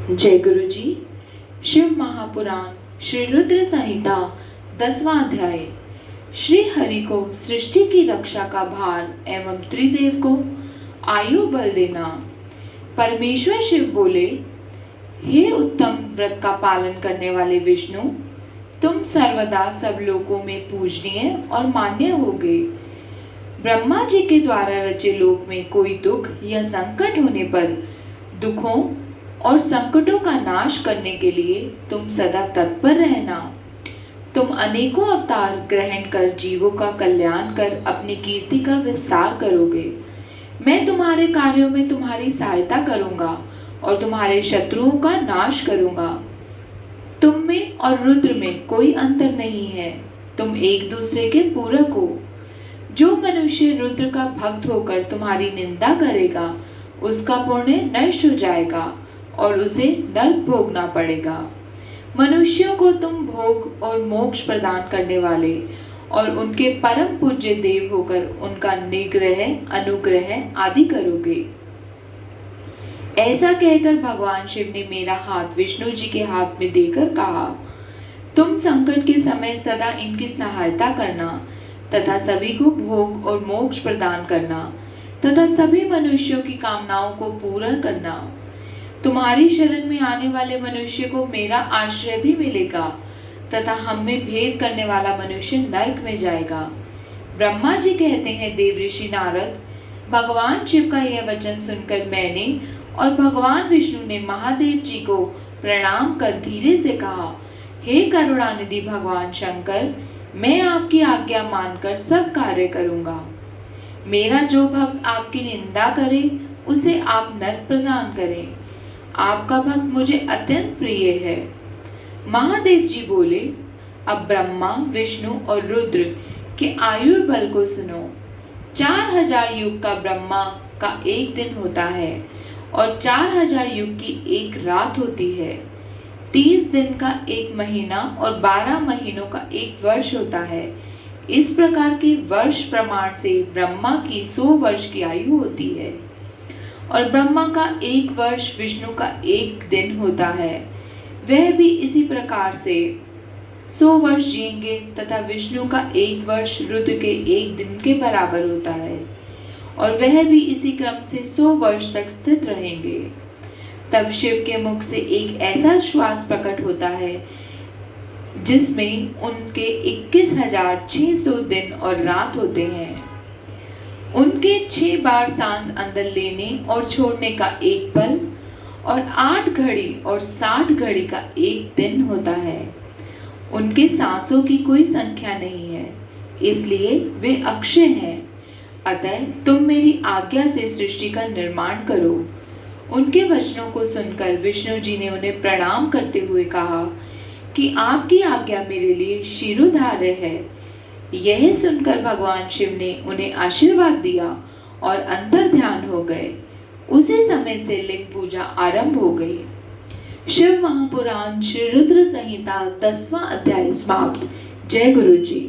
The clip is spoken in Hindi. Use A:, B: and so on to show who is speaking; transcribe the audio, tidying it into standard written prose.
A: जय गुरु जी। शिव महापुराण श्री रुद्र संहिता 10वां अध्याय। श्री हरि को सृष्टि की रक्षा का भार एवं त्रिदेव को आयु बल देना। परमेश्वर शिव बोले, हे उत्तम व्रत का पालन करने वाले विष्णु, तुम सर्वदा सब लोकों में पूजनीय और मान्य होगे। ब्रह्मा जी के द्वारा रचे लोक में कोई दुख या संकट होने पर दुखों और संकटों का नाश करने के लिए तुम सदा तत्पर रहना। तुम अनेकों अवतार ग्रहण कर जीवों का कल्याण कर अपनी कीर्ति का विस्तार करोगे। मैं तुम्हारे कार्यों में तुम्हारी सहायता करूंगा और तुम्हारे शत्रुओं का नाश करूंगा। तुम में और रुद्र में कोई अंतर नहीं है, तुम एक दूसरे के पूरक हो। जो मनुष्य रुद्र का भक्त होकर तुम्हारी निंदा करेगा, उसका पुण्य नष्ट हो जाएगा और उसे नरक भोगना पड़ेगा। मनुष्यों को तुम भोग और मोक्ष प्रदान करने वाले और उनके परम पूज्य देव होकर उनका निग्रह, अनुग्रह आदि करोगे। ऐसा कहकर भगवान शिव ने मेरा हाथ विष्णु जी के हाथ में देकर कहा, तुम संकट के समय सदा इनकी सहायता करना तथा सभी को भोग और मोक्ष प्रदान करना तथा सभी मनुष्यों की कामनाओं को पूरा करना। तुम्हारी शरण में आने वाले मनुष्य को मेरा आश्रय भी मिलेगा तथा हम में भेद करने वाला मनुष्य नरक में जाएगा। ब्रह्मा जी कहते हैं, देव ऋषि नारद, भगवान शिव का यह वचन सुनकर मैंने और भगवान विष्णु ने महादेव जी को प्रणाम कर धीरे से कहा, हे करुणानिधि भगवान शंकर, मैं आपकी आज्ञा मानकर सब कार्य करूंगा। मेरा जो भक्त आपकी निंदा करे उसे आप नरक प्रदान करें। आपका भक्त मुझे अत्यंत प्रिय है। महादेव जी बोले, अब ब्रह्मा, विष्णु और रुद्र के आयु बल को सुनो। 4000 युग का ब्रह्मा का एक दिन होता है और 4000 युग की एक रात होती है। 30 दिन का एक महीना और 12 महीनों का एक वर्ष होता है। इस प्रकार के वर्ष प्रमाण से ब्रह्मा की 100 वर्ष की आयु होती है और ब्रह्मा का एक वर्ष विष्णु का एक दिन होता है। वह भी इसी प्रकार से 100 वर्ष जिएंगे तथा विष्णु का एक वर्ष रुद्र के एक दिन के बराबर होता है और वह भी इसी क्रम से 100 वर्ष तक स्थित रहेंगे। तब शिव के मुख से एक ऐसा श्वास प्रकट होता है जिसमें उनके 21,600 दिन और रात होते हैं। उनके 6 बार सांस अंदर लेने और छोड़ने का एक पल और 8 घड़ी और 60 घड़ी का एक दिन होता है। उनके सांसों की कोई संख्या नहीं है, इसलिए वे अक्षय हैं। अतः तुम मेरी आज्ञा से सृष्टि का निर्माण करो। उनके वचनों को सुनकर विष्णु जी ने उन्हें प्रणाम करते हुए कहा कि आपकी आज्ञा मेरे लिए शिरोधार्य है। यह सुनकर भगवान शिव ने उन्हें आशीर्वाद दिया और अंतर ध्यान हो गए। उसी समय से लिंग पूजा आरंभ हो गई। शिव महापुराण श्री रुद्र संहिता 10वां अध्याय समाप्त। जय गुरु जी।